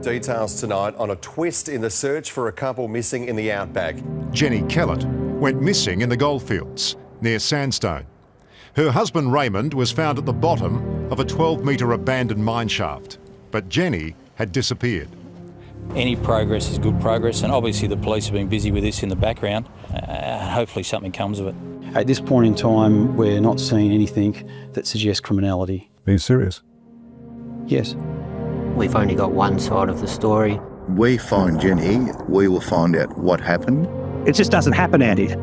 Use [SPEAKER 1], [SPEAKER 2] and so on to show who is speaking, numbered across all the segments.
[SPEAKER 1] Details tonight on a twist in the search for a couple missing in the outback.
[SPEAKER 2] Jennie Kehlet went missing in the Goldfields near Sandstone. Her husband Raymond was found at the bottom of a 12-metre abandoned mine shaft, but Jennie had disappeared.
[SPEAKER 3] Any progress is good progress, and obviously the police have been busy with this in the background. Hopefully something comes of it.
[SPEAKER 4] At this point in time, we're not seeing anything that suggests criminality.
[SPEAKER 2] Are you serious?
[SPEAKER 4] Yes.
[SPEAKER 5] We've only got one side of the story.
[SPEAKER 6] We find Jennie, we will find out what happened.
[SPEAKER 7] It just doesn't happen out here.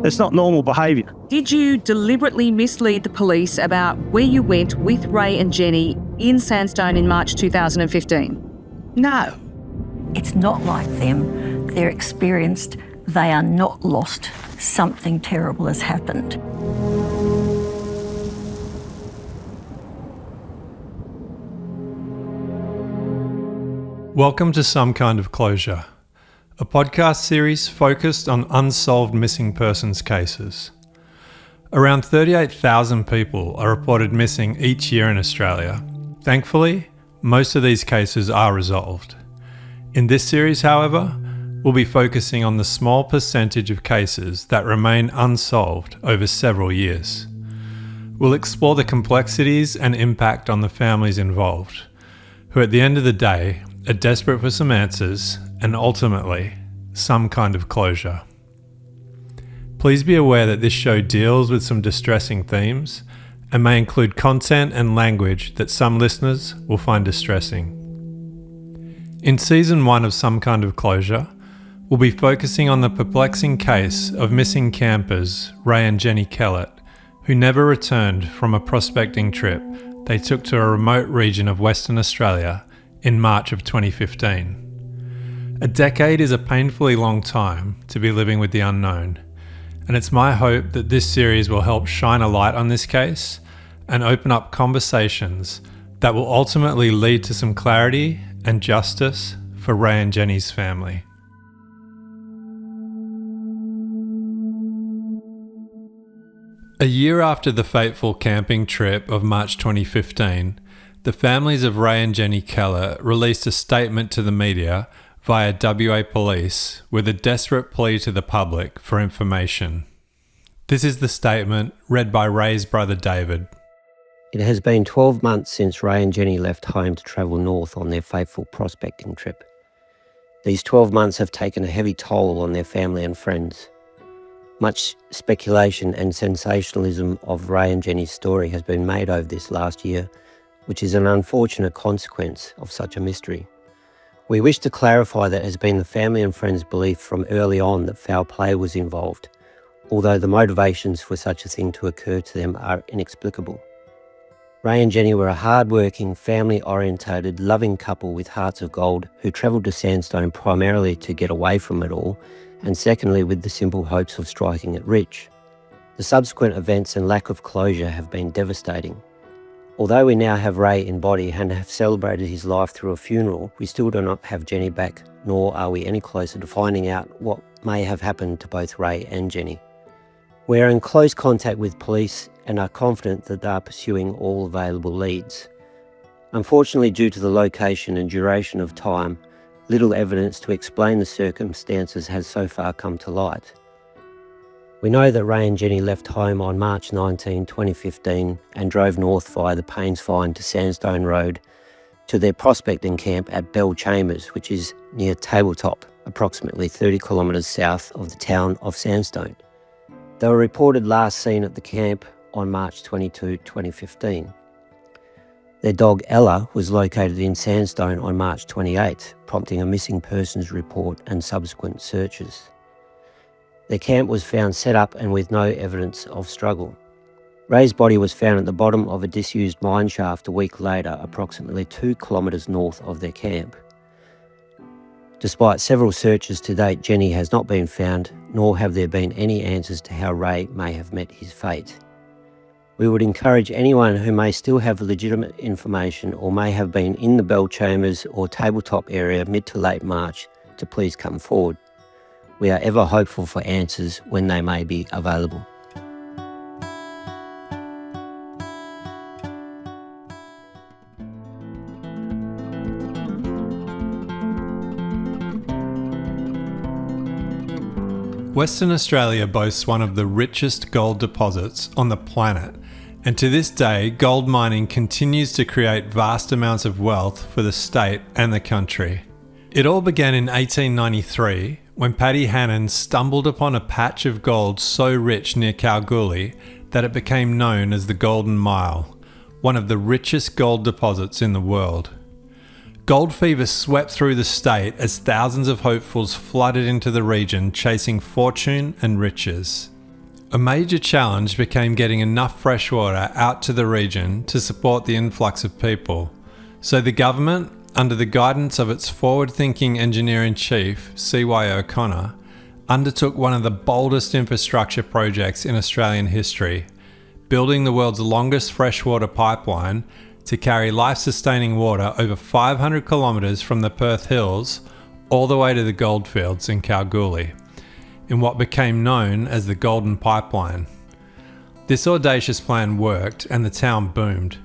[SPEAKER 7] It's not normal behaviour.
[SPEAKER 8] Did you deliberately mislead the police about where you went with Ray and Jennie in Sandstone in March 2015?
[SPEAKER 9] No. It's not like them. They're experienced. They are not lost. Something terrible has happened.
[SPEAKER 10] Welcome to Some Kind of Closure, a podcast series focused on unsolved missing persons cases. Around 38,000 people are reported missing each year in Australia. Thankfully, most of these cases are resolved. In this series, however, we'll be focusing on the small percentage of cases that remain unsolved over several years. We'll explore the complexities and impact on the families involved, who at the end of the day are desperate for some answers and ultimately some kind of closure. Please be aware that this show deals with some distressing themes and may include content and language that some listeners will find distressing. In Season 1 of Some Kind of Closure, we'll be focusing on the perplexing case of missing campers Ray and Jennie Kehlet, who never returned from a prospecting trip they took to a remote region of Western Australia in March of 2015. A decade is a painfully long time to be living with the unknown, and it's my hope that this series will help shine a light on this case and open up conversations that will ultimately lead to some clarity and justice for Ray and Jennie's family. A year after the fateful camping trip of March 2015, the families of Ray and Jennie Kehlet released a statement to the media via WA Police with a desperate plea to the public for information. This is the statement read by Ray's brother David.
[SPEAKER 5] It has been 12 months since Ray and Jennie left home to travel north on their fateful prospecting trip. These 12 months have taken a heavy toll on their family and friends. Much speculation and sensationalism of Ray and Jennie's story has been made over this last year, which is an unfortunate consequence of such a mystery. We wish to clarify that it has been the family and friends' belief from early on that foul play was involved, although the motivations for such a thing to occur to them are inexplicable. Ray and Jennie were a hard-working, family-orientated, loving couple with hearts of gold who travelled to Sandstone primarily to get away from it all, and secondly with the simple hopes of striking it rich. The subsequent events and lack of closure have been devastating. Although we now have Ray in body and have celebrated his life through a funeral, we still do not have Jennie back, nor are we any closer to finding out what may have happened to both Ray and Jennie. We are in close contact with police and are confident that they are pursuing all available leads. Unfortunately, due to the location and duration of time, little evidence to explain the circumstances has so far come to light. We know that Ray and Jennie left home on March 19, 2015 and drove north via the Paynes Find to Sandstone Road to their prospecting camp at Bell Chambers, which is near Tabletop, approximately 30 kilometres south of the town of Sandstone. They were reported last seen at the camp on March 22, 2015. Their dog Ella was located in Sandstone on March 28, prompting a missing persons report and subsequent searches. Their camp was found set up and with no evidence of struggle. Ray's body was found at the bottom of a disused mine shaft a week later, approximately 2 kilometres north of their camp. Despite several searches to date, Jennie has not been found, nor have there been any answers to how Ray may have met his fate. We would encourage anyone who may still have legitimate information or may have been in the Bell Chambers or Tabletop area mid to late March to please come forward. We are ever hopeful for answers when they may be available.
[SPEAKER 10] Western Australia boasts one of the richest gold deposits on the planet, and to this day, gold mining continues to create vast amounts of wealth for the state and the country. It all began in 1893 when Paddy Hannon stumbled upon a patch of gold so rich near Kalgoorlie that it became known as the Golden Mile, one of the richest gold deposits in the world. Gold fever swept through the state as thousands of hopefuls flooded into the region chasing fortune and riches. A major challenge became getting enough fresh water out to the region to support the influx of people. So the government, under the guidance of its forward-thinking engineer-in-chief, C.Y. O'Connor, undertook one of the boldest infrastructure projects in Australian history, building the world's longest freshwater pipeline to carry life-sustaining water over 500 kilometres from the Perth Hills all the way to the Goldfields in Kalgoorlie, in what became known as the Golden Pipeline. This audacious plan worked and the town boomed.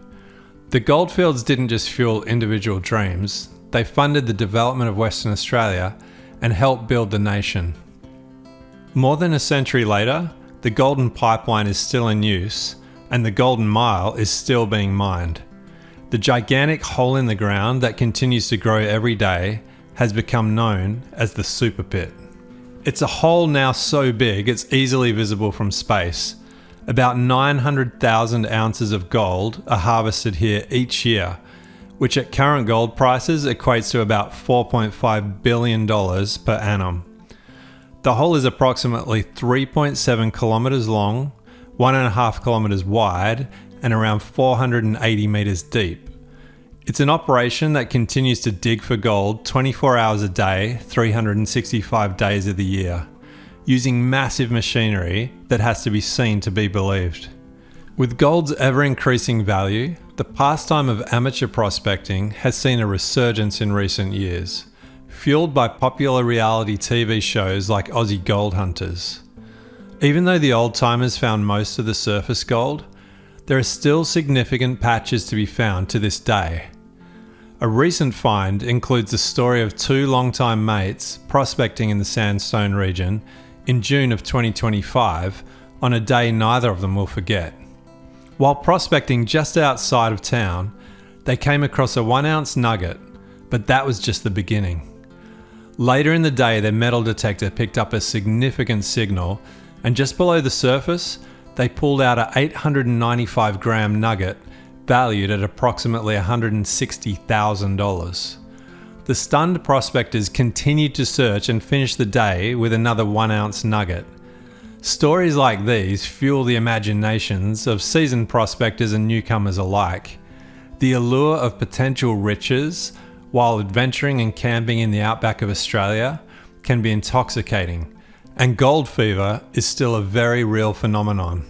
[SPEAKER 10] The Goldfields didn't just fuel individual dreams, they funded the development of Western Australia and helped build the nation. More than a century later, the Golden Pipeline is still in use and the Golden Mile is still being mined. The gigantic hole in the ground that continues to grow every day has become known as the Super Pit. It's a hole now so big it's easily visible from space. About 900,000 ounces of gold are harvested here each year, which at current gold prices equates to about $4.5 billion per annum. The hole is approximately 3.7 kilometres long, 1.5 kilometres wide, and around 480 metres deep. It's an operation that continues to dig for gold 24 hours a day, 365 days of the year, using massive machinery that has to be seen to be believed. With gold's ever-increasing value, the pastime of amateur prospecting has seen a resurgence in recent years, fueled by popular reality TV shows like Aussie Gold Hunters. Even though the old-timers found most of the surface gold, there are still significant patches to be found to this day. A recent find includes the story of two long-time mates prospecting in the Sandstone region in June of 2025 on a day neither of them will forget. While prospecting just outside of town, they came across a 1-ounce nugget, but that was just the beginning. Later in the day, their metal detector picked up a significant signal, and just below the surface, they pulled out a 895 gram nugget valued at approximately $160,000. The stunned prospectors continued to search and finished the day with another 1-ounce nugget. Stories like these fuel the imaginations of seasoned prospectors and newcomers alike. The allure of potential riches while adventuring and camping in the outback of Australia can be intoxicating, and gold fever is still a very real phenomenon.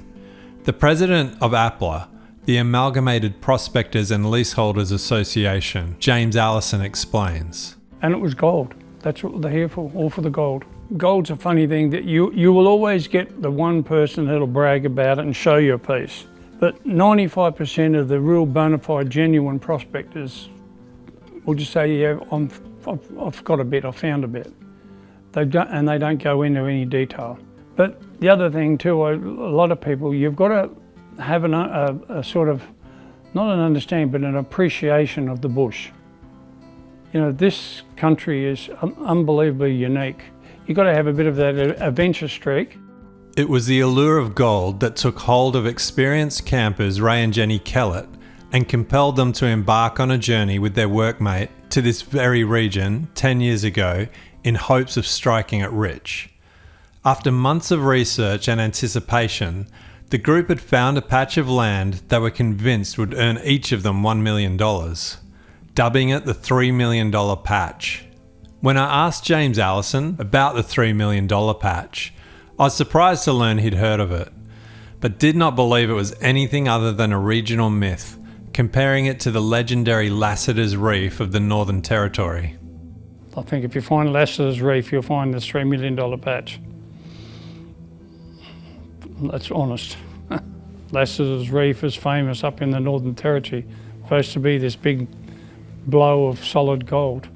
[SPEAKER 10] The president of APLA, the Amalgamated Prospectors and Leaseholders Association, James Allison, explains.
[SPEAKER 11] And it was gold. That's what they're here for, all for the gold. Gold's a funny thing that you will always get the one person that'll brag about it and show you a piece. But 95% of the real bona fide, genuine prospectors will just say, yeah, I've got a bit, I found a bit. They don't go into any detail. But the other thing too, a lot of people, you've got to have a sort of, not an understanding, but an appreciation of the bush. You know, this country is unbelievably unique. You've got to have a bit of that adventure streak.
[SPEAKER 10] It was the allure of gold that took hold of experienced campers Ray and Jennie Kehlet and compelled them to embark on a journey with their workmate to this very region 10 years ago in hopes of striking it rich. After months of research and anticipation, the group had found a patch of land they were convinced would earn each of them $1 million, dubbing it the $3 million patch. When I asked James Allison about the $3 million patch, I was surprised to learn he'd heard of it, but did not believe it was anything other than a regional myth, comparing it to the legendary Lassiter's Reef of the Northern Territory.
[SPEAKER 11] I think if you find Lassiter's Reef, you'll find this $3 million patch. That's honest. Lassiter's Reef is famous up in the Northern Territory. Supposed to be this big blow of solid gold.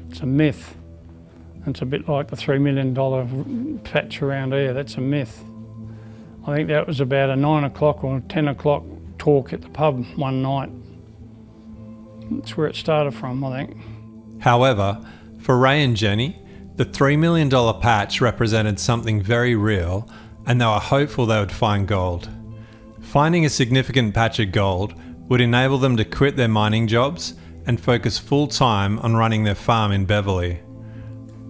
[SPEAKER 11] It's a myth. It's a bit like the $3 million patch around here. That's a myth. I think that was about a 9 o'clock or 10 o'clock talk at the pub one night. That's where it started from, I think.
[SPEAKER 10] However, for Ray and Jennie, the $3 million patch represented something very real, and they were hopeful they would find gold. Finding a significant patch of gold would enable them to quit their mining jobs and focus full-time on running their farm in Beverley.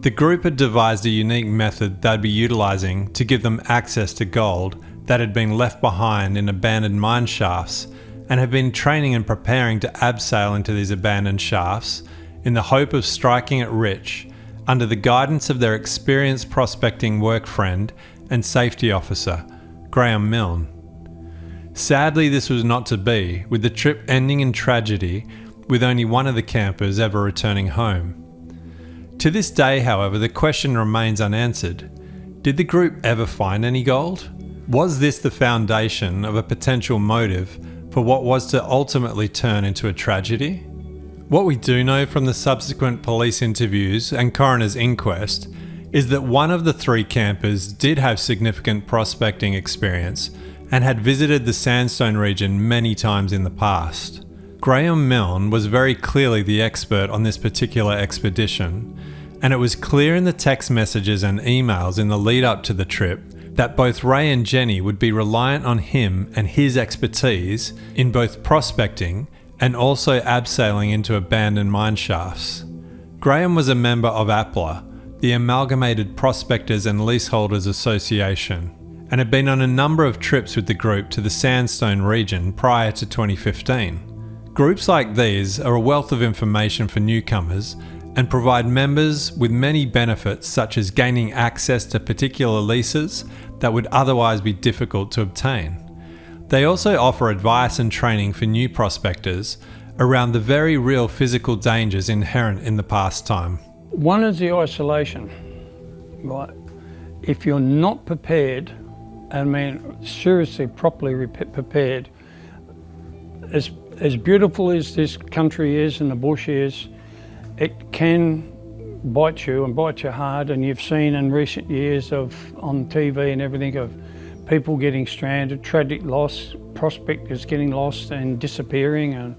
[SPEAKER 10] The group had devised a unique method they'd be utilising to give them access to gold that had been left behind in abandoned mine shafts, and had been training and preparing to abseil into these abandoned shafts in the hope of striking it rich under the guidance of their experienced prospecting work friend and safety officer, Graeme Milne. Sadly, this was not to be, with the trip ending in tragedy, with only one of the campers ever returning home. To this day, however, the question remains unanswered. Did the group ever find any gold? Was this the foundation of a potential motive for what was to ultimately turn into a tragedy? What we do know from the subsequent police interviews and coroner's inquest is that one of the three campers did have significant prospecting experience and had visited the sandstone region many times in the past. Graeme Milne was very clearly the expert on this particular expedition, and it was clear in the text messages and emails in the lead up to the trip that both Ray and Jennie would be reliant on him and his expertise in both prospecting and also abseiling into abandoned mine shafts. Graeme was a member of APLA, the Amalgamated Prospectors and Leaseholders Association, and had been on a number of trips with the group to the sandstone region prior to 2015. Groups like these are a wealth of information for newcomers and provide members with many benefits, such as gaining access to particular leases that would otherwise be difficult to obtain. They also offer advice and training for new prospectors around the very real physical dangers inherent in the pastime.
[SPEAKER 11] One is the isolation, right? If you're not prepared, seriously, properly prepared, as beautiful as this country is and the bush is, it can bite you and bite you hard. And you've seen in recent years on TV and everything of people getting stranded, tragic loss, prospectors getting lost and disappearing,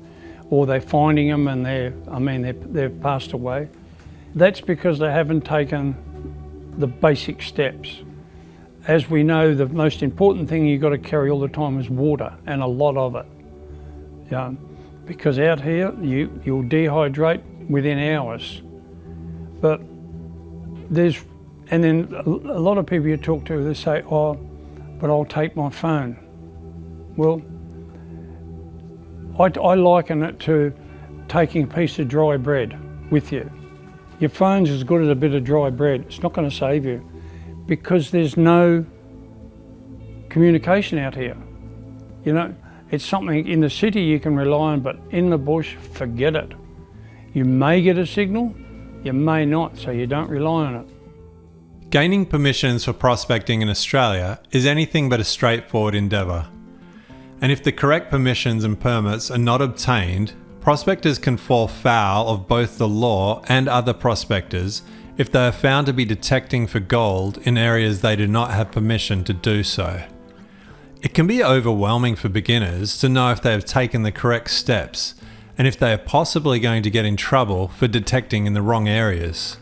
[SPEAKER 11] or they're finding them and they've passed away. That's because they haven't taken the basic steps. As we know, the most important thing you've got to carry all the time is water, and a lot of it. Because out here, you'll dehydrate within hours. But then a lot of people you talk to, they say, oh, but I'll take my phone. Well, I liken it to taking a piece of dry bread with you. Your phone's as good as a bit of dry bread. It's not going to save you because there's no communication out here. It's something in the city you can rely on, but in the bush, forget it. You may get a signal, you may not, so you don't rely on it.
[SPEAKER 10] Gaining permissions for prospecting in Australia is anything but a straightforward endeavour. And if the correct permissions and permits are not obtained, prospectors can fall foul of both the law and other prospectors if they are found to be detecting for gold in areas they do not have permission to do so. It can be overwhelming for beginners to know if they have taken the correct steps and if they are possibly going to get in trouble for detecting in the wrong areas.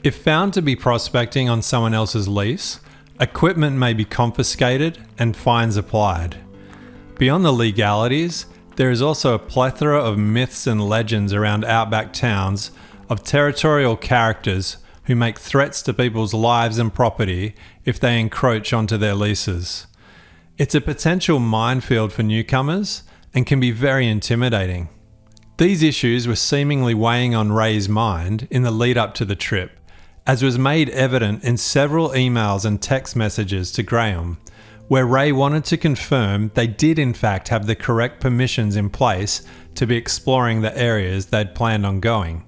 [SPEAKER 10] If found to be prospecting on someone else's lease, equipment may be confiscated and fines applied. Beyond the legalities, there is also a plethora of myths and legends around outback towns of territorial characters who make threats to people's lives and property if they encroach onto their leases. It's a potential minefield for newcomers and can be very intimidating. These issues were seemingly weighing on Ray's mind in the lead up to the trip, as was made evident in several emails and text messages to Graeme, where Ray wanted to confirm they did in fact have the correct permissions in place to be exploring the areas they'd planned on going.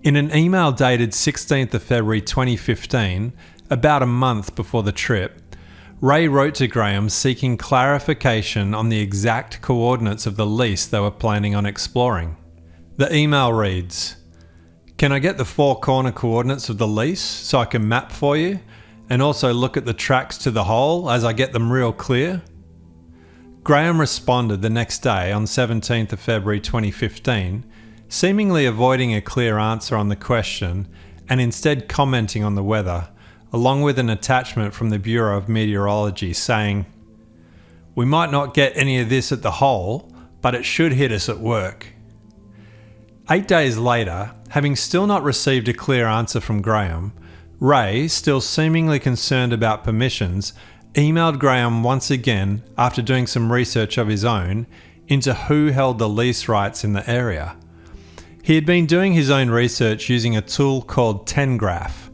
[SPEAKER 10] In an email dated 16th of February 2015, about a month before the trip, Ray wrote to Graeme seeking clarification on the exact coordinates of the lease they were planning on exploring. The email reads, Can I get the 4 corner coordinates of the lease so I can map for you and also look at the tracks to the hole as I get them real clear? Graeme responded the next day on 17th of February 2015, seemingly avoiding a clear answer on the question and instead commenting on the weather, along with an attachment from the Bureau of Meteorology saying, "We might not get any of this at the hole, but it should hit us at work." 8 days later, having still not received a clear answer from Graeme, Ray, still seemingly concerned about permissions, emailed Graeme once again after doing some research of his own into who held the lease rights in the area. He had been doing his own research using a tool called Tengraph.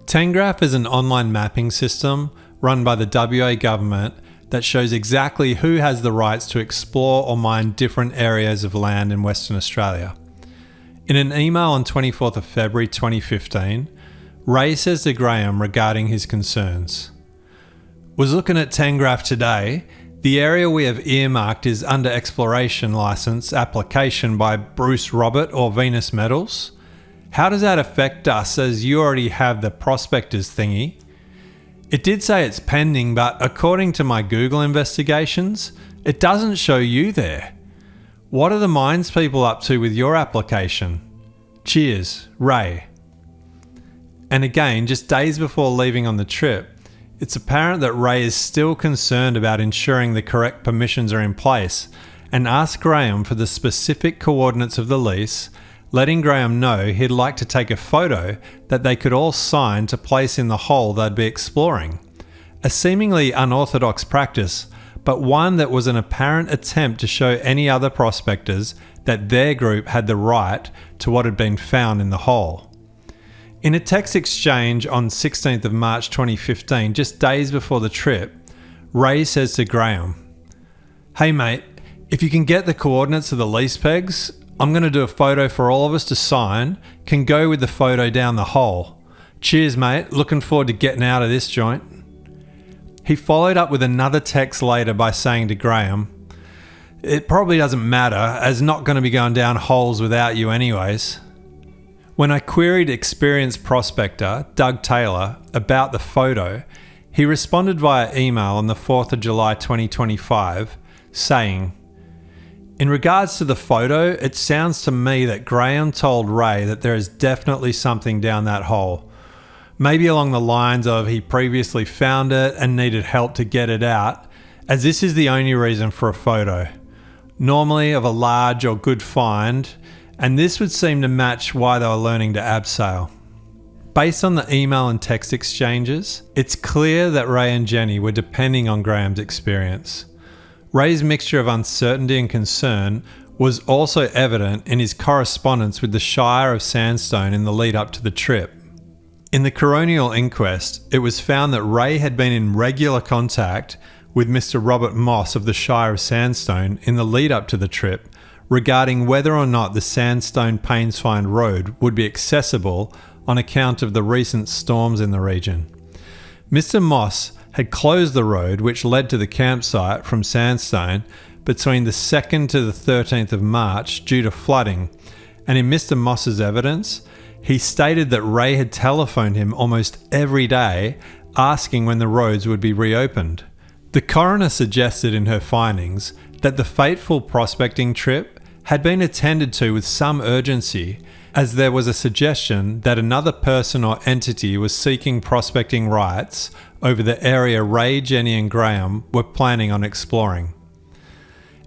[SPEAKER 10] Tengraph is an online mapping system run by the WA government that shows exactly who has the rights to explore or mine different areas of land in Western Australia. In an email on 24th of February 2015, Ray says to Graeme regarding his concerns, "Was looking at Tengraph today. The area we have earmarked is under exploration licence application by Bruce Robert or Venus Metals. How does that affect us as you already have the prospectors thingy? It did say it's pending, but according to my Google investigations, it doesn't show you there. What are the mines people up to with your application? Cheers, Ray." And again, just days before leaving on the trip, it's apparent that Ray is still concerned about ensuring the correct permissions are in place and asked Graeme for the specific coordinates of the lease, letting Graeme know he'd like to take a photo that they could all sign to place in the hole they'd be exploring. A seemingly unorthodox practice, but one that was an apparent attempt to show any other prospectors that their group had the right to what had been found in the hole. In a text exchange on 16th of March 2015, just days before the trip, Ray says to Graeme, "Hey mate, if you can get the coordinates of the lease pegs, I'm going to do a photo for all of us to sign, can go with the photo down the hole. Cheers mate, looking forward to getting out of this joint." He followed up with another text later by saying to Graeme, "It probably doesn't matter, as not going to be going down holes without you anyways." When I queried experienced prospector Doug Taylor about the photo, he responded via email on the 4th of July 2025 saying, "In regards to the photo, it sounds to me that Graeme told Ray that there is definitely something down that hole. Maybe along the lines of he previously found it and needed help to get it out, as this is the only reason for a photo. Normally of a large or good find, and this would seem to match why they were learning to abseil." Based on the email and text exchanges, it's clear that Ray and Jennie were depending on Graeme's experience. Ray's mixture of uncertainty and concern was also evident in his correspondence with the Shire of Sandstone in the lead up to the trip. In the coronial inquest, it was found that Ray had been in regular contact with Mr. Robert Moss of the Shire of Sandstone in the lead up to the trip regarding whether or not the Sandstone Painsfind Road would be accessible on account of the recent storms in the region. Mr. Moss had closed the road which led to the campsite from Sandstone between the 2nd to the 13th of March due to flooding, and in Mr. Moss's evidence, he stated that Ray had telephoned him almost every day asking when the roads would be reopened. The coroner suggested in her findings that the fateful prospecting trip had been attended to with some urgency, as there was a suggestion that another person or entity was seeking prospecting rights over the area Ray, Jennie and Graeme were planning on exploring.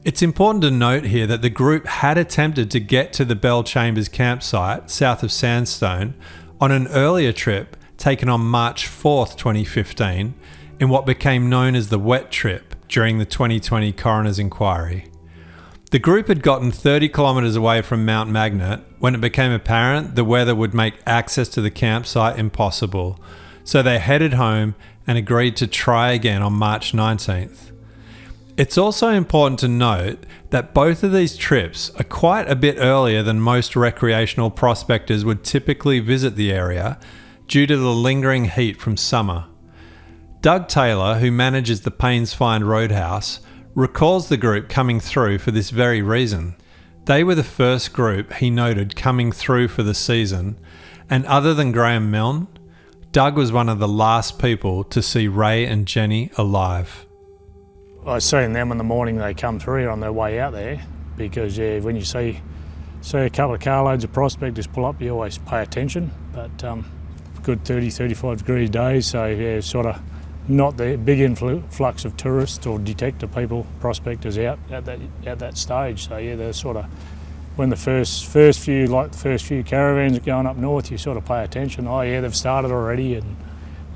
[SPEAKER 10] It's important to note here that the group had attempted to get to the Bell Chambers campsite south of Sandstone on an earlier trip taken on March 4th, 2015, in what became known as the wet trip during the 2020 coroner's inquiry. The group had gotten 30 kilometres away from Mount Magnet when it became apparent the weather would make access to the campsite impossible, so they headed home and agreed to try again on March 19th. It's also important to note that both of these trips are quite a bit earlier than most recreational prospectors would typically visit the area due to the lingering heat from summer. Doug Taylor, who manages the Painsfind Roadhouse, recalls the group coming through for this very reason. They were the first group he noted coming through for the season, and other than Graeme Milne, Doug was one of the last people to see Ray and Jennie alive.
[SPEAKER 11] I seen them in the morning they come through on their way out there, because when you see a couple of carloads of prospectors pull up, you always pay attention. But good 30, 35 degree days, so sort of not the big influx of tourists or detective people, prospectors out at that stage. So they're sort of, when the first few caravans are going up north, you sort of pay attention. Oh yeah, they've started already, and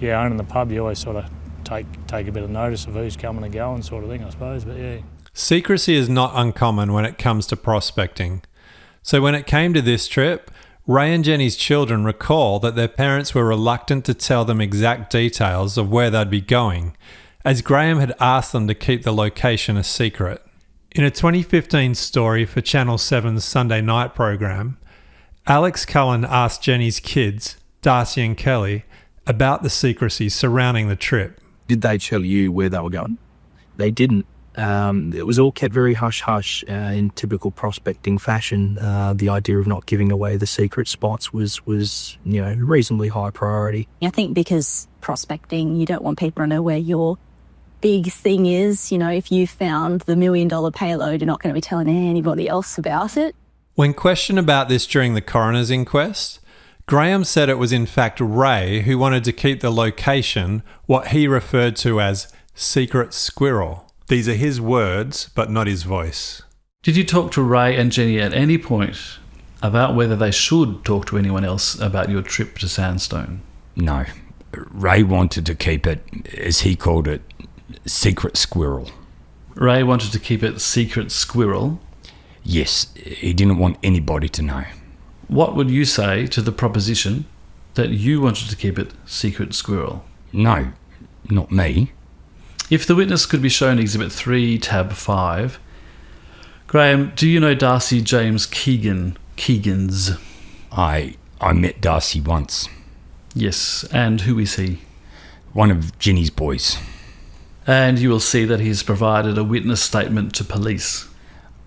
[SPEAKER 11] owning the pub, you always sort of take a bit of notice of who's coming and going, sort of thing, I suppose. But yeah.
[SPEAKER 10] Secrecy is not uncommon when it comes to prospecting. So when it came to this trip, Ray and Jennie's children recall that their parents were reluctant to tell them exact details of where they'd be going, as Graeme had asked them to keep the location a secret. In a 2015 story for Channel 7's Sunday night program, Alex Cullen asked Jennie's kids, Darcy and Kelly, about the secrecy surrounding the trip.
[SPEAKER 12] Did they tell you where they were going? They didn't. It was all kept very hush-hush in typical prospecting fashion. The idea of not giving away the secret spots was reasonably high priority.
[SPEAKER 13] I think because prospecting, you don't want people to know where your big thing is. If you found the $1 million payload, you're not going to be telling anybody else about it.
[SPEAKER 10] When questioned about this during the coroner's inquest, Graeme said it was in fact Ray who wanted to keep the location what he referred to as secret squirrel. These are his words, but not his voice.
[SPEAKER 14] Did you talk to Ray and Jennie at any point about whether they should talk to anyone else about your trip to Sandstone?
[SPEAKER 15] No. Ray wanted to keep it, as he called it, secret squirrel.
[SPEAKER 14] Ray wanted to keep it secret squirrel?
[SPEAKER 15] Yes, he didn't want anybody to know.
[SPEAKER 14] What would you say to the proposition that you wanted to keep it secret squirrel?
[SPEAKER 15] No, not me.
[SPEAKER 14] If the witness could be shown Exhibit 3, Tab 5, Graeme, do you know Darcy James Keegans?
[SPEAKER 15] I met Darcy once.
[SPEAKER 14] Yes, and who is he?
[SPEAKER 15] One of Jennie's boys.
[SPEAKER 14] And you will see that he's provided a witness statement to police.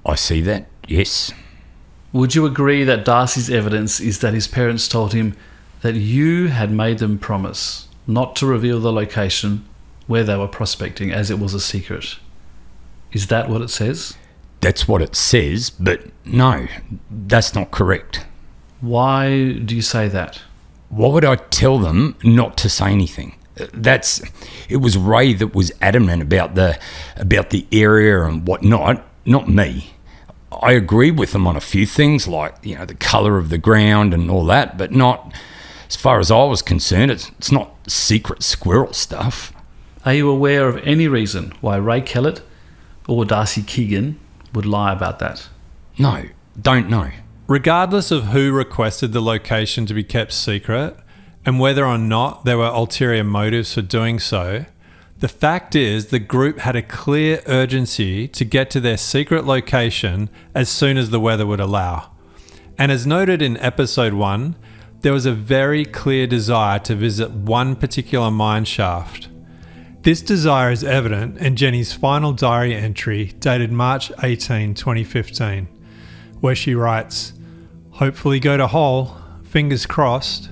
[SPEAKER 15] I see that, yes.
[SPEAKER 14] Would you agree that Darcy's evidence is that his parents told him that you had made them promise not to reveal the location where they were prospecting, as it was a secret? Is that what it says?
[SPEAKER 15] That's what it says, but no, that's not correct.
[SPEAKER 14] Why do you say that?
[SPEAKER 15] Why would I tell them not to say anything? It was Ray that was adamant about the area and whatnot, not me. I agreed with them on a few things, like the colour of the ground and all that, but not, as far as I was concerned, it's not secret squirrel stuff.
[SPEAKER 14] Are you aware of any reason why Ray Kehlet or Darcy Keegan would lie about that?
[SPEAKER 15] No, don't know.
[SPEAKER 10] Regardless of who requested the location to be kept secret and whether or not there were ulterior motives for doing so, the fact is the group had a clear urgency to get to their secret location as soon as the weather would allow. And as noted in episode 1, there was a very clear desire to visit one particular mine shaft. This desire is evident in Jennie's final diary entry dated March 18, 2015, where she writes, "Hopefully go to hole, fingers crossed."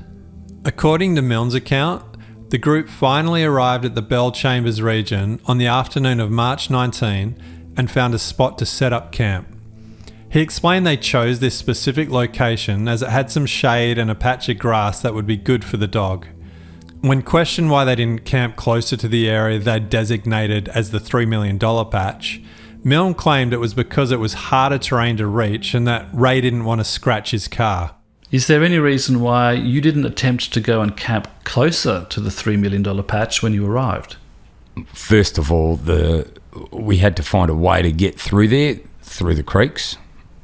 [SPEAKER 10] According to Milne's account, the group finally arrived at the Bell Chambers region on the afternoon of March 19 and found a spot to set up camp. He explained they chose this specific location as it had some shade and a patch of grass that would be good for the dog. When questioned why they didn't camp closer to the area they'd designated as the $3 million patch, Milne claimed it was because it was harder terrain to reach and that Ray didn't want to scratch his car.
[SPEAKER 14] Is there any reason why you didn't attempt to go and camp closer to the $3 million patch when you arrived?
[SPEAKER 15] First of all, we had to find a way to get through there, through the creeks.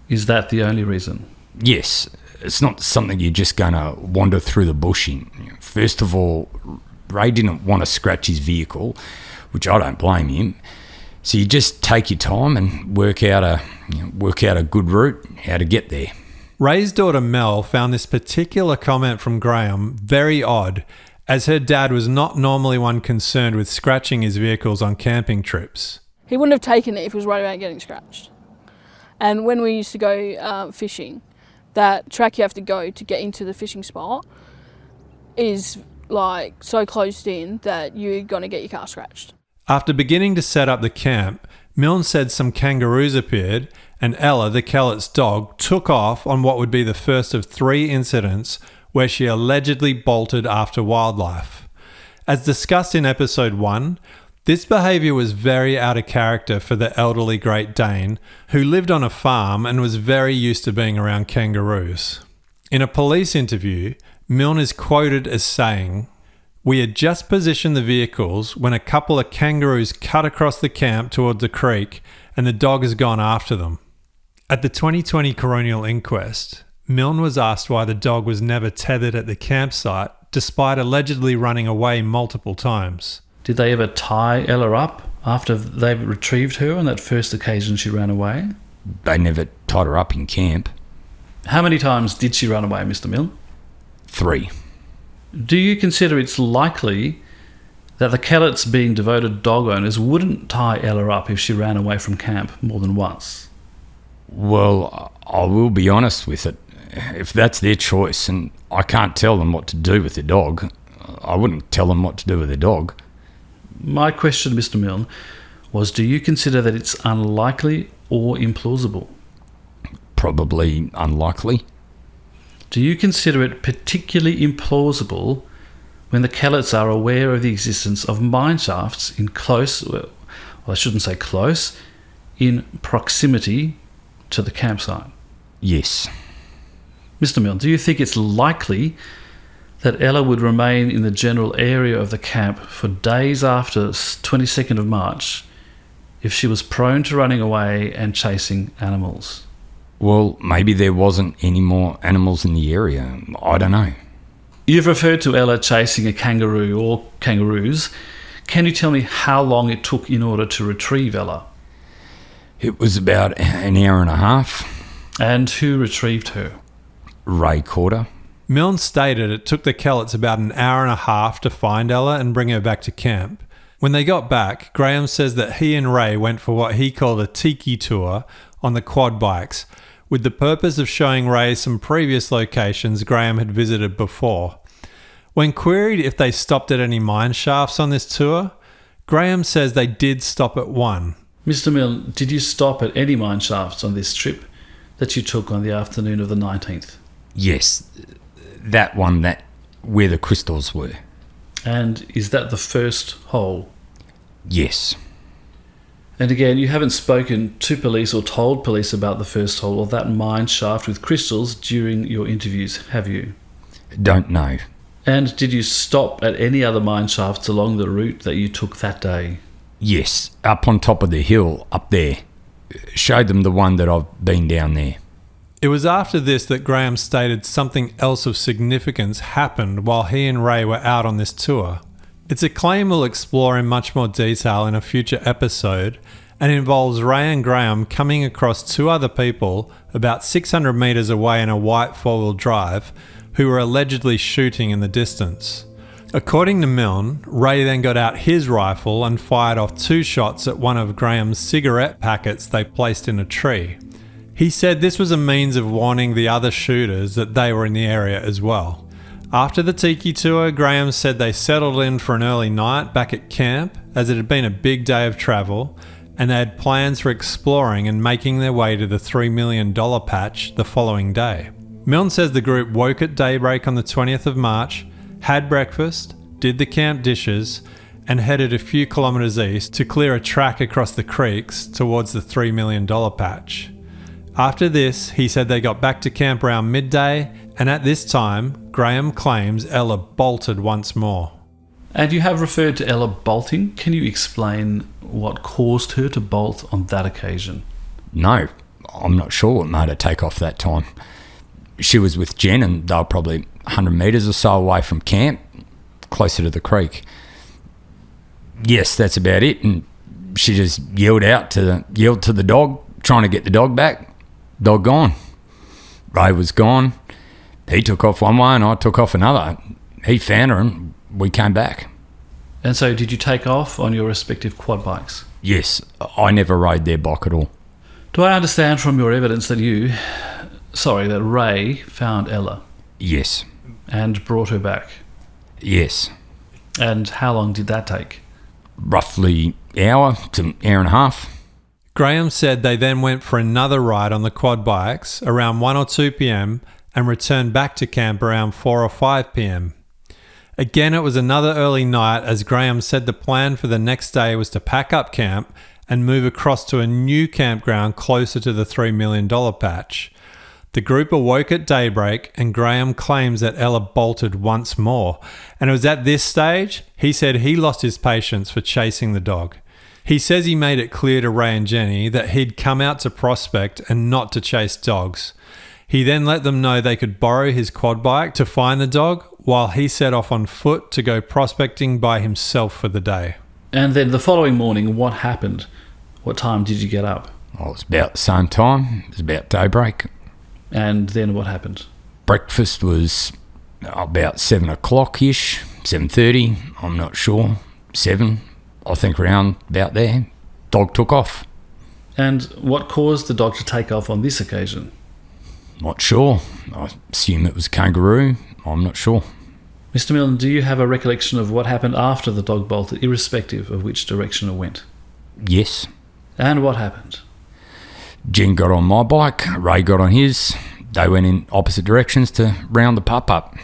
[SPEAKER 14] Is that the only reason?
[SPEAKER 15] Yes. It's not something you're just going to wander through the bush in. First of all, Ray didn't want to scratch his vehicle, which I don't blame him. So you just take your time and work out a good route, how to get there.
[SPEAKER 10] Ray's daughter Mel found this particular comment from Graeme very odd, as her dad was not normally one concerned with scratching his vehicles on camping trips.
[SPEAKER 16] He wouldn't have taken it if he was worried about getting scratched. And when we used to go fishing, that track you have to go to get into the fishing spot is like so closed in that you're going to get your car scratched.
[SPEAKER 10] After beginning to set up the camp, Milne said some kangaroos appeared and Ella, the Kehlet's dog, took off on what would be the first of 3 incidents where she allegedly bolted after wildlife. As discussed in episode 1, this behaviour was very out of character for the elderly Great Dane, who lived on a farm and was very used to being around kangaroos. In a police interview, Milne is quoted as saying, "We had just positioned the vehicles when a couple of kangaroos cut across the camp towards the creek and the dog has gone after them." At the 2020 coronial inquest, Milne was asked why the dog was never tethered at the campsite despite allegedly running away multiple times.
[SPEAKER 14] Did they ever tie Ella up after they retrieved her on that first occasion she ran away?
[SPEAKER 15] They never tied her up in camp.
[SPEAKER 14] How many times did she run away, Mr. Milne?
[SPEAKER 15] 3.
[SPEAKER 14] Do you consider it's likely that the Kehlets, being devoted dog owners, wouldn't tie Ella up if she ran away from camp more than once?
[SPEAKER 15] Well, I will be honest with it. If that's their choice and I can't tell them what to do with their dog, I wouldn't tell them what to do with their dog.
[SPEAKER 14] My question, Mr. Milne, was do you consider that it's unlikely or implausible?
[SPEAKER 15] Probably unlikely.
[SPEAKER 14] Do you consider it particularly implausible when the Kehlets are aware of the existence of mine shafts in in proximity to the campsite?
[SPEAKER 15] Yes.
[SPEAKER 14] Mr. Milne, do you think it's likely that Ella would remain in the general area of the camp for days after 22nd of March if she was prone to running away and chasing animals?
[SPEAKER 15] Well, maybe there wasn't any more animals in the area. I don't know.
[SPEAKER 14] You've referred to Ella chasing a kangaroo or kangaroos. Can you tell me how long it took in order to retrieve Ella?
[SPEAKER 15] It was about an hour and a half.
[SPEAKER 14] And who retrieved her?
[SPEAKER 15] Ray caught her.
[SPEAKER 10] Milne stated it took the Kehlets about an hour and a half to find Ella and bring her back to camp. When they got back, Graeme says that he and Ray went for what he called a tiki tour on the quad bikes, with the purpose of showing Ray some previous locations Graeme had visited before. When queried if they stopped at any mine shafts on this tour, Graeme says they did stop at one.
[SPEAKER 14] Mr. Milne, did you stop at any mine shafts on this trip that you took on the afternoon of the 19th?
[SPEAKER 15] Yes, that one where the crystals were.
[SPEAKER 14] And is that the first hole?
[SPEAKER 15] Yes.
[SPEAKER 14] And again, you haven't spoken to police or told police about the first hole or that mine shaft with crystals during your interviews, have you?
[SPEAKER 15] Don't know.
[SPEAKER 14] And did you stop at any other mine shafts along the route that you took that day?
[SPEAKER 15] Yes, up on top of the hill, up there. Showed them the one that I've been down there.
[SPEAKER 10] It was after this that Graeme stated something else of significance happened while he and Ray were out on this tour. It's a claim we'll explore in much more detail in a future episode, and involves Ray and Graeme coming across 2 other people about 600 metres away in a white 4-wheel drive who were allegedly shooting in the distance. According to Milne, Ray then got out his rifle and fired off 2 shots at one of Graeme's cigarette packets they placed in a tree. He said this was a means of warning the other shooters that they were in the area as well. After the tiki tour, Graeme said they settled in for an early night back at camp, as it had been a big day of travel, and they had plans for exploring and making their way to the $3 million patch the following day. Milne says the group woke at daybreak on the 20th of March, had breakfast, did the camp dishes, and headed a few kilometres east to clear a track across the creeks towards the $3 million patch. After this, he said they got back to camp around midday, and at this time, Graeme claims Ella bolted once more.
[SPEAKER 14] And you have referred to Ella bolting. Can you explain what caused her to bolt on that occasion?
[SPEAKER 15] No, I'm not sure what made her take off that time. She was with Jen and they were probably 100 metres or so away from camp, closer to the creek. Yes, that's about it. And she just yelled to the dog, trying to get the dog back. Dog gone. Ray was gone. He took off one way and I took off another. He found her and we came back.
[SPEAKER 14] And so did you take off on your respective quad bikes?
[SPEAKER 15] Yes, I never rode their bike at all.
[SPEAKER 14] Do I understand from your evidence that that Ray found Ella?
[SPEAKER 15] Yes.
[SPEAKER 14] And brought her back?
[SPEAKER 15] Yes.
[SPEAKER 14] And how long did that take?
[SPEAKER 15] Roughly hour to hour and a half.
[SPEAKER 10] Graeme said they then went for another ride on the quad bikes around 1 or 2 p.m. and returned back to camp around 4 or 5 p.m. Again, it was another early night, as Graeme said the plan for the next day was to pack up camp and move across to a new campground closer to the $3 million patch. The group awoke at daybreak, and Graeme claims that Ella bolted once more. And it was at this stage he said he lost his patience for chasing the dog. He says he made it clear to Ray and Jennie that he'd come out to prospect and not to chase dogs. He then let them know they could borrow his quad bike to find the dog, while he set off on foot to go prospecting by himself for the day.
[SPEAKER 14] And then the following morning, what happened? What time did you get up?
[SPEAKER 15] Well, it was about the same time. It was about daybreak.
[SPEAKER 14] And then what happened?
[SPEAKER 15] Breakfast was about 7 o'clock-ish, 7:30, I'm not sure. 7, I think, around about there. Dog took off.
[SPEAKER 14] And what caused the dog to take off on this occasion?
[SPEAKER 15] Not sure. I assume it was a kangaroo. I'm not sure.
[SPEAKER 14] Mr. Milne, do you have a recollection of what happened after the dog bolted, irrespective of which direction it went?
[SPEAKER 15] Yes.
[SPEAKER 14] And what happened?
[SPEAKER 15] Jen got on my bike, Ray got on his. They went in opposite directions to round the pup up.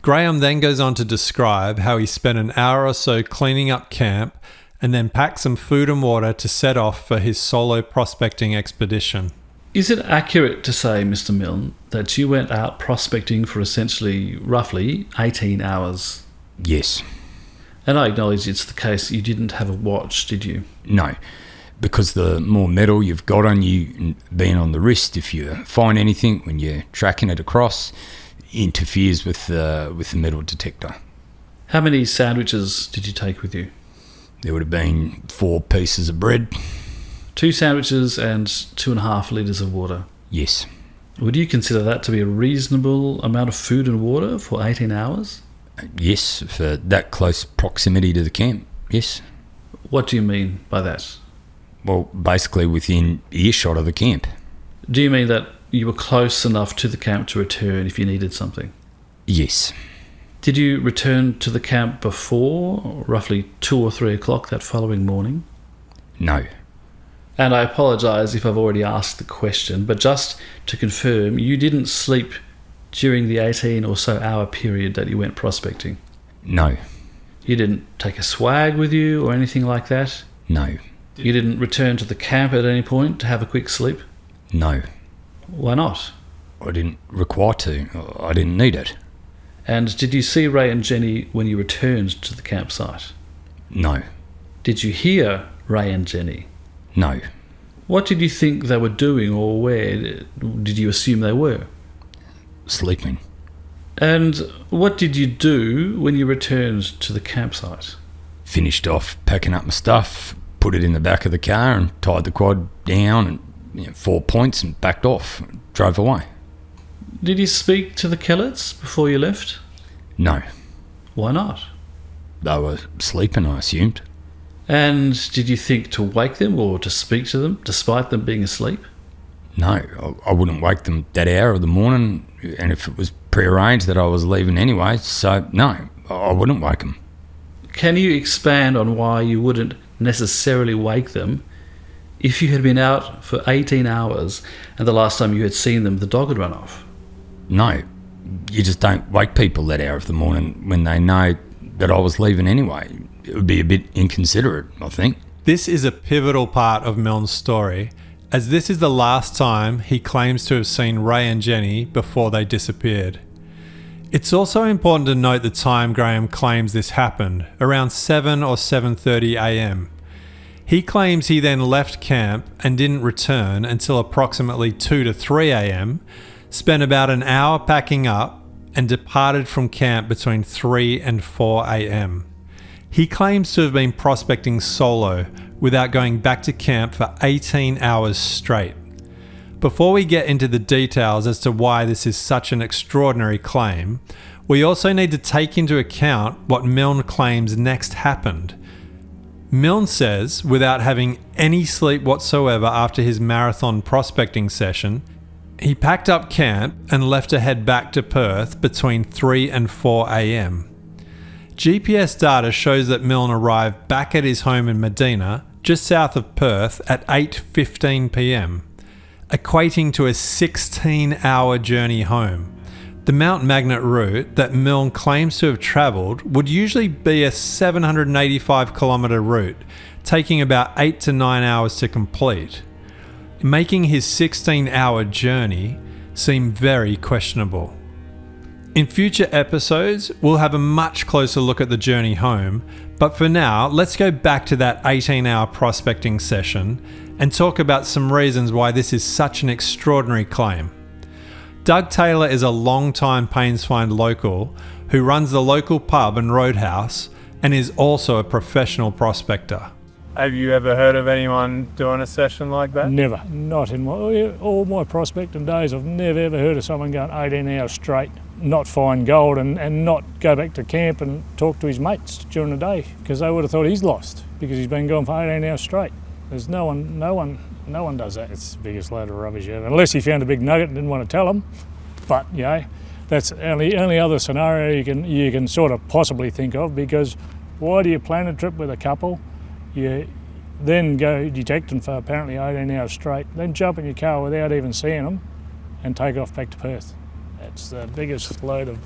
[SPEAKER 10] Graeme then goes on to describe how he spent an hour or so cleaning up camp and then packed some food and water to set off for his solo prospecting expedition.
[SPEAKER 14] Is it accurate to say, Mr. Milne, that you went out prospecting for essentially, roughly, 18 hours?
[SPEAKER 15] Yes.
[SPEAKER 14] And I acknowledge it's the case you didn't have a watch, did you?
[SPEAKER 15] No, because the more metal you've got on you, being on the wrist, if you find anything when you're tracking it across, interferes with the metal detector.
[SPEAKER 14] How many sandwiches did you take with you?
[SPEAKER 15] There would have been 4 pieces of bread.
[SPEAKER 14] 2 sandwiches and 2.5 litres of water?
[SPEAKER 15] Yes.
[SPEAKER 14] Would you consider that to be a reasonable amount of food and water for 18 hours?
[SPEAKER 15] Yes, for that close proximity to the camp, yes.
[SPEAKER 14] What do you mean by that?
[SPEAKER 15] Well, basically within earshot of the camp.
[SPEAKER 14] Do you mean that you were close enough to the camp to return if you needed something?
[SPEAKER 15] Yes.
[SPEAKER 14] Did you return to the camp before, roughly 2 or 3 o'clock that following morning?
[SPEAKER 15] No.
[SPEAKER 14] And I apologise if I've already asked the question, but just to confirm, you didn't sleep during the 18 or so hour period that you went prospecting?
[SPEAKER 15] No.
[SPEAKER 14] You didn't take a swag with you or anything like that?
[SPEAKER 15] No.
[SPEAKER 14] You didn't return to the camp at any point to have a quick sleep?
[SPEAKER 15] No.
[SPEAKER 14] Why not?
[SPEAKER 15] I didn't require to. I didn't need it.
[SPEAKER 14] And did you see Ray and Jennie when you returned to the campsite?
[SPEAKER 15] No.
[SPEAKER 14] Did you hear Ray and Jennie?
[SPEAKER 15] No.
[SPEAKER 14] What did you think they were doing, or where did you assume they were?
[SPEAKER 15] Sleeping.
[SPEAKER 14] And what did you do when you returned to the campsite?
[SPEAKER 15] Finished off packing up my stuff, put it in the back of the car and tied the quad down and 4 points and backed off, drove away.
[SPEAKER 14] Did you speak to the Kehlets before you left?
[SPEAKER 15] No.
[SPEAKER 14] Why not?
[SPEAKER 15] They were sleeping, I assumed.
[SPEAKER 14] And did you think to wake them or to speak to them despite them being asleep?
[SPEAKER 15] No, I wouldn't wake them that hour of the morning, and if it was prearranged that I was leaving anyway, so no, I wouldn't wake them.
[SPEAKER 14] Can you expand on why you wouldn't necessarily wake them if you had been out for 18 hours and the last time you had seen them, the dog had run off?
[SPEAKER 15] No, you just don't wake people that hour of the morning when they know that I was leaving anyway. It would be a bit inconsiderate, I think.
[SPEAKER 10] This is a pivotal part of Milne's story, as this is the last time he claims to have seen Ray and Jennie before they disappeared. It's also important to note the time Graeme claims this happened, around 7 or 7:30 a.m. He claims he then left camp and didn't return until approximately 2 to 3 a.m, spent about an hour packing up, and departed from camp between 3 and 4 a.m. He claims to have been prospecting solo without going back to camp for 18 hours straight. Before we get into the details as to why this is such an extraordinary claim, we also need to take into account what Milne claims next happened. Milne says, without having any sleep whatsoever after his marathon prospecting session, he packed up camp and left to head back to Perth between 3 and 4 a.m. GPS data shows that Milne arrived back at his home in Medina, just south of Perth, at 8:15 p.m, equating to a 16-hour journey home. The Mount Magnet route that Milne claims to have travelled would usually be a 785-kilometre route, taking about 8 to 9 hours to complete, making his 16-hour journey seem very questionable. In future episodes, we'll have a much closer look at the journey home, but for now, let's go back to that 18-hour prospecting session and talk about some reasons why this is such an extraordinary claim. Doug Taylor is a long-time Painsfind local who runs the local pub and roadhouse and is also a professional prospector. Have you ever heard of anyone doing a session like that?
[SPEAKER 11] Never. Not in all my prospecting days. I've never ever heard of someone going 18 hours straight, not find gold and not go back to camp and talk to his mates during the day, because they would have thought he's lost because he's been gone for 18 hours straight. There's no one does that. It's the biggest load of rubbish ever. Unless he found a big nugget and didn't want to tell them. But, you know, that's the only other scenario you can sort of possibly think of, because why do you plan a trip with a couple? You then go detecting for apparently 18 hours straight, then jump in your car without even seeing them and take off back to Perth. That's the biggest load of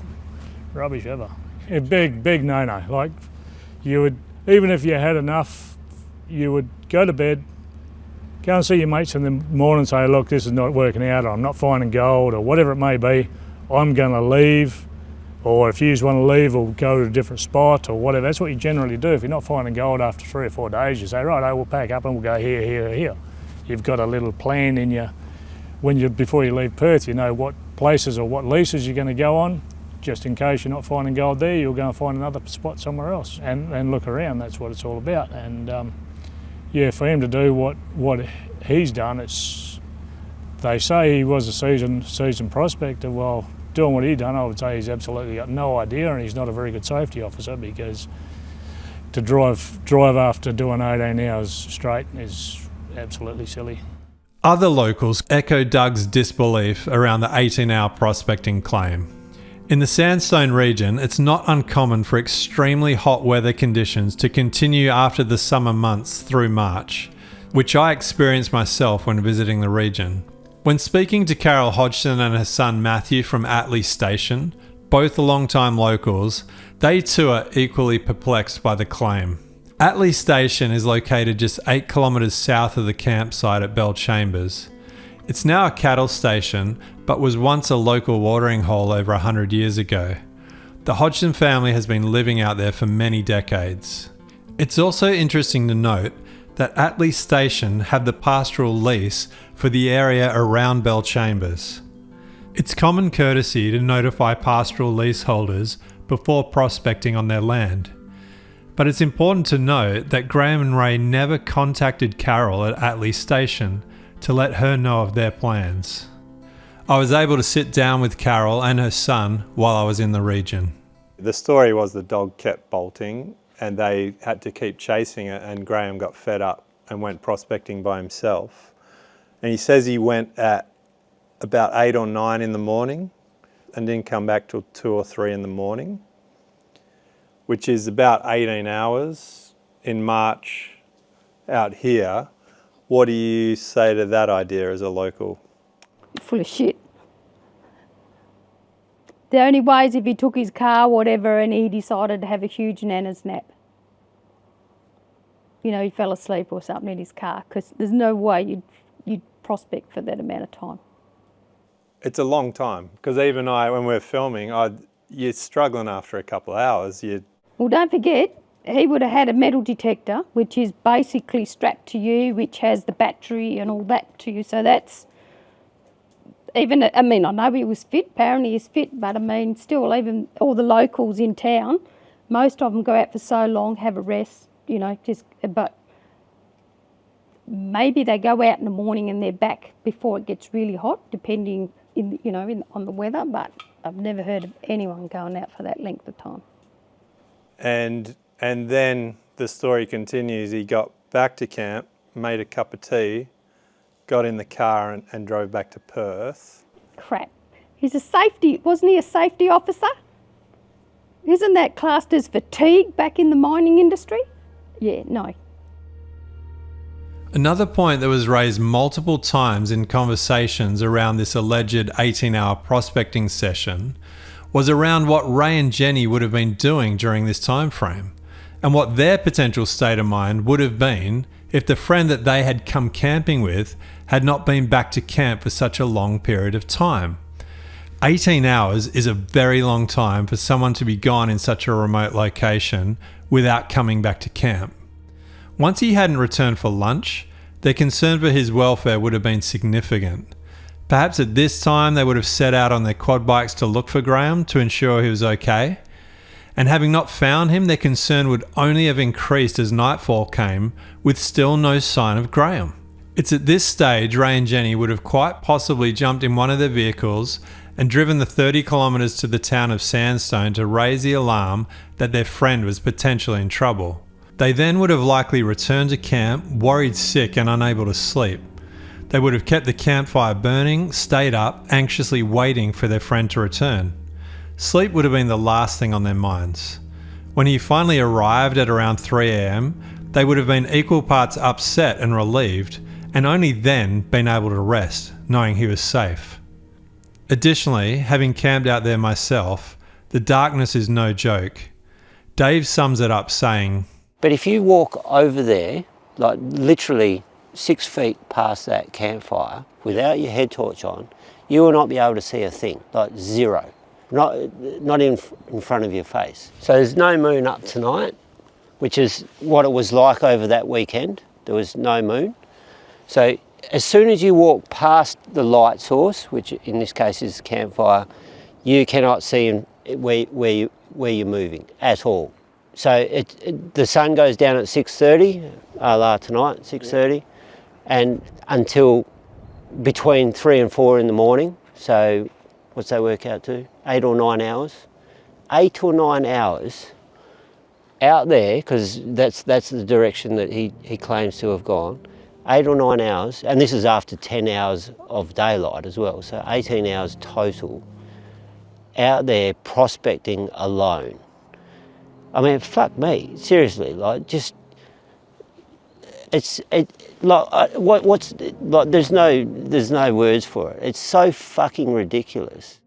[SPEAKER 11] rubbish ever. A big no-no. Like, you would, even if you had enough, you would go to bed, go and see your mates in the morning and say, look, this is not working out, or I'm not finding gold, or whatever it may be, I'm going to leave. Or if you just want to leave or go to a different spot or whatever, that's what you generally do. If you're not finding gold after 3 or 4 days, you say, right, we'll pack up and we'll go here, here, here. You've got a little plan in your, before you leave Perth, you know what places or what leases you're going to go on. Just in case you're not finding gold there, you'll go and find another spot somewhere else and look around. That's what it's all about. And yeah, for him to do what he's done, they say he was a seasoned prospector. Well, doing what he done, I would say he's absolutely got no idea, and he's not a very good safety officer, because to drive after doing 18 hours straight is absolutely silly.
[SPEAKER 10] Other locals echo Doug's disbelief around the 18-hour prospecting claim. In the Sandstone region, it's not uncommon for extremely hot weather conditions to continue after the summer months through March, which I experienced myself when visiting the region. When speaking to Carol Hodgson and her son Matthew from Atlee Station, both long-time locals, they too are equally perplexed by the claim. Atlee Station is located just 8 kilometres south of the campsite at Bellchambers. It's now a cattle station, but was once a local watering hole over 100 years ago. The Hodgson family has been living out there for many decades. It's also interesting to note that Atlee Station had the pastoral lease for the area around Bellchambers. It's common courtesy to notify pastoral leaseholders before prospecting on their land. But it's important to note that Graeme and Ray never contacted Carol at Atlee Station to let her know of their plans. I was able to sit down with Carol and her son while I was in the region. The story was the dog kept bolting and they had to keep chasing it, and Graeme got fed up and went prospecting by himself. And he says he went at about 8 or 9 in the morning and didn't come back till 2 or 3 in the morning, which is about 18 hours in March out here. What do you say to that idea as a local?
[SPEAKER 17] Full of shit. The only way is if he took his car, whatever, and he decided to have a huge nana's nap. You know, he fell asleep or something in his car, because there's no way you'd prospect for that amount of time.
[SPEAKER 10] It's a long time, because even when we're filming, you're struggling after a couple of hours.
[SPEAKER 17] Well, don't forget, he would have had a metal detector, which is basically strapped to you, which has the battery and all that to you. So that's, I know he was fit, apparently he's fit, but I mean, still, even all the locals in town, most of them go out for so long, have a rest, you know, but maybe they go out in the morning and they're back before it gets really hot, depending, on the weather, but I've never heard of anyone going out for that length of time.
[SPEAKER 10] And then the story continues, he got back to camp, made a cup of tea, got in the car and drove back to Perth.
[SPEAKER 17] Crap. Wasn't he a safety officer? Isn't that classed as fatigue back in the mining industry? Yeah, no.
[SPEAKER 10] Another point that was raised multiple times in conversations around this alleged 18-hour prospecting session was around what Ray and Jennie would have been doing during this time frame, and what their potential state of mind would have been if the friend that they had come camping with had not been back to camp for such a long period of time. 18 hours is a very long time for someone to be gone in such a remote location without coming back to camp. Once he hadn't returned for lunch, their concern for his welfare would have been significant. Perhaps at this time they would have set out on their quad bikes to look for Graeme to ensure he was okay. And having not found him, their concern would only have increased as nightfall came, with still no sign of Graeme. It's at this stage Ray and Jennie would have quite possibly jumped in one of their vehicles and driven the 30 kilometres to the town of Sandstone to raise the alarm that their friend was potentially in trouble. They then would have likely returned to camp, worried sick and unable to sleep. They would have kept the campfire burning, stayed up, anxiously waiting for their friend to return. Sleep would have been the last thing on their minds. When he finally arrived at around 3 a.m, they would have been equal parts upset and relieved, and only then been able to rest, knowing he was safe. Additionally, having camped out there myself, the darkness is no joke. Dave sums it up saying,
[SPEAKER 5] But if you walk over there, like literally 6 feet past that campfire, without your head torch on, you will not be able to see a thing, like zero. Not in front of your face. So there's no moon up tonight, which is what it was like over that weekend. There was no moon. So as soon as you walk past the light source, which in this case is the campfire, you cannot see where you're moving at all. So the sun goes down at 6:30, tonight, 6:30, and until between 3 and 4 in the morning. So what's that work out to? 8 or 9 hours. 8 or 9 hours out there, because that's the direction that he claims to have gone. 8 or 9 hours, and this is after 10 hours of daylight as well, so 18 hours total, out there prospecting alone. I mean, fuck me, seriously, like, just, there's no words for it. It's so fucking ridiculous.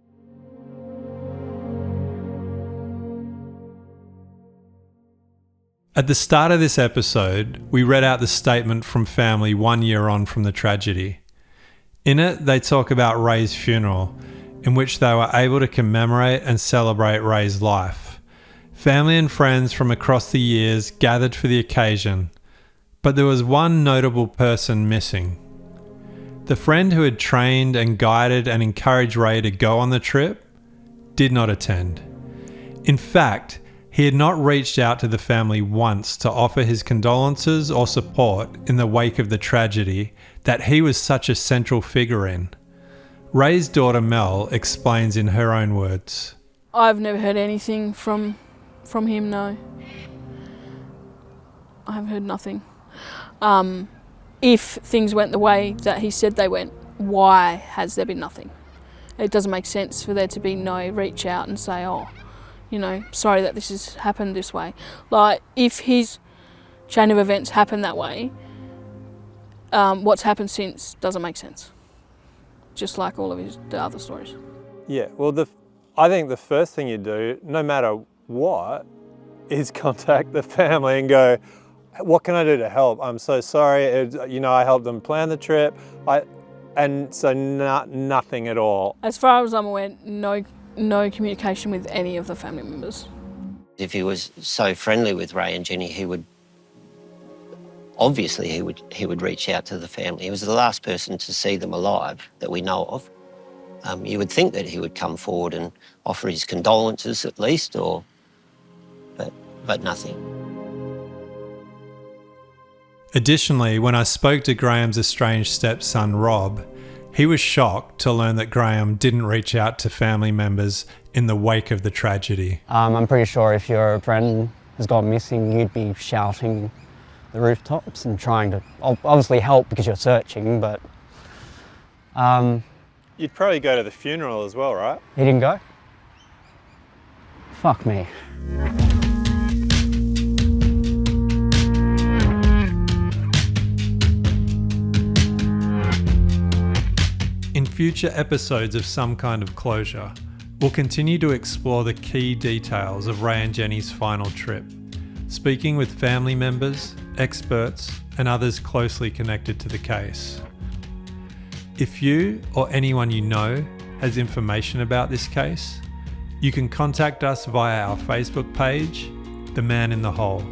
[SPEAKER 10] At the start of this episode, we read out the statement from family 1 year on from the tragedy. In it, they talk about Ray's funeral, in which they were able to commemorate and celebrate Ray's life. Family and friends from across the years gathered for the occasion, but there was one notable person missing. The friend who had trained and guided and encouraged Ray to go on the trip did not attend. In fact, he had not reached out to the family once to offer his condolences or support in the wake of the tragedy that he was such a central figure in. Ray's daughter Mel explains in her own words.
[SPEAKER 16] I've never heard anything from him, no. I haven't heard nothing. If things went the way that he said they went, why has there been nothing? It doesn't make sense for there to be no reach out and say, oh, you know, sorry that this has happened this way. Like, if his chain of events happened that way, what's happened since doesn't make sense. Just like all of the other stories.
[SPEAKER 10] Yeah, well, I think the first thing you do, no matter what, is contact the family and go, what can I do to help? I'm so sorry, I helped them plan the trip. Nothing at all.
[SPEAKER 16] As far as I'm aware, no communication with any of the family members.
[SPEAKER 5] If he was so friendly with Ray and Jennie, he would reach out to the family. He was the last person to see them alive that we know of. You would think that he would come forward and offer his condolences at least, but nothing.
[SPEAKER 10] Additionally, when I spoke to Graeme's estranged stepson Rob, he was shocked to learn that Graeme didn't reach out to family members in the wake of the tragedy.
[SPEAKER 18] I'm pretty sure if your friend has gone missing, you'd be shouting the rooftops and trying to obviously help because you're searching, but...
[SPEAKER 10] You'd probably go to the funeral as well, right?
[SPEAKER 18] He didn't go? Fuck me.
[SPEAKER 10] In future episodes of Some Kind of Closure, we'll continue to explore the key details of Ray and Jennie's final trip, speaking with family members, experts, and others closely connected to the case. If you or anyone you know has information about this case, you can contact us via our Facebook page, The Man in the Hole.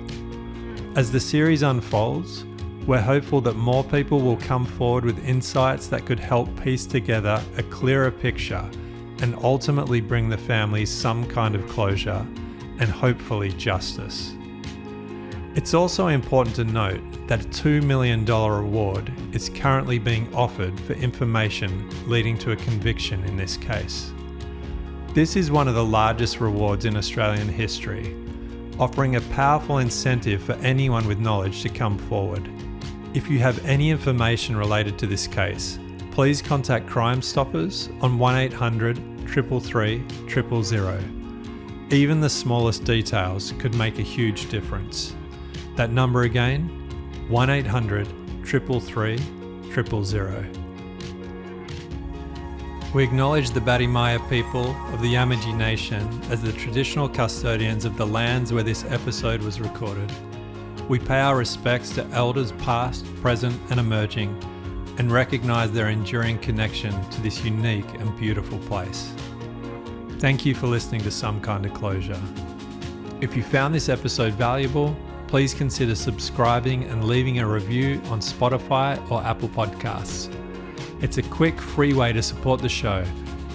[SPEAKER 10] As the series unfolds, we're hopeful that more people will come forward with insights that could help piece together a clearer picture and ultimately bring the families some kind of closure and hopefully justice. It's also important to note that a $2 million reward is currently being offered for information leading to a conviction in this case. This is one of the largest rewards in Australian history, offering a powerful incentive for anyone with knowledge to come forward. If you have any information related to this case, please contact Crime Stoppers on 1800 333 000. Even the smallest details could make a huge difference. That number again, 1800 333 000. We acknowledge the Badimaya people of the Yamaji Nation as the traditional custodians of the lands where this episode was recorded. We pay our respects to elders past, present and emerging, and recognise their enduring connection to this unique and beautiful place. Thank you for listening to Some Kind of Closure. If you found this episode valuable, please consider subscribing and leaving a review on Spotify or Apple Podcasts. It's a quick, free way to support the show,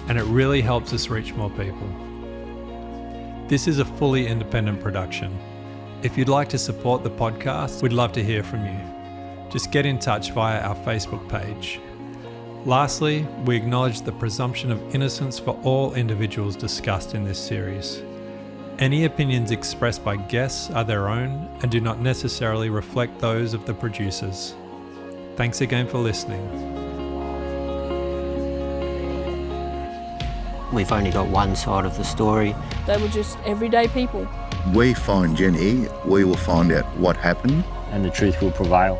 [SPEAKER 10] and it really helps us reach more people. This is a fully independent production. If you'd like to support the podcast, we'd love to hear from you. Just get in touch via our Facebook page. Lastly, we acknowledge the presumption of innocence for all individuals discussed in this series. Any opinions expressed by guests are their own and do not necessarily reflect those of the producers. Thanks again for listening.
[SPEAKER 5] We've only got one side of the story.
[SPEAKER 16] They were just everyday people.
[SPEAKER 6] We find Jennie, we will find out what happened.
[SPEAKER 4] And the truth will prevail.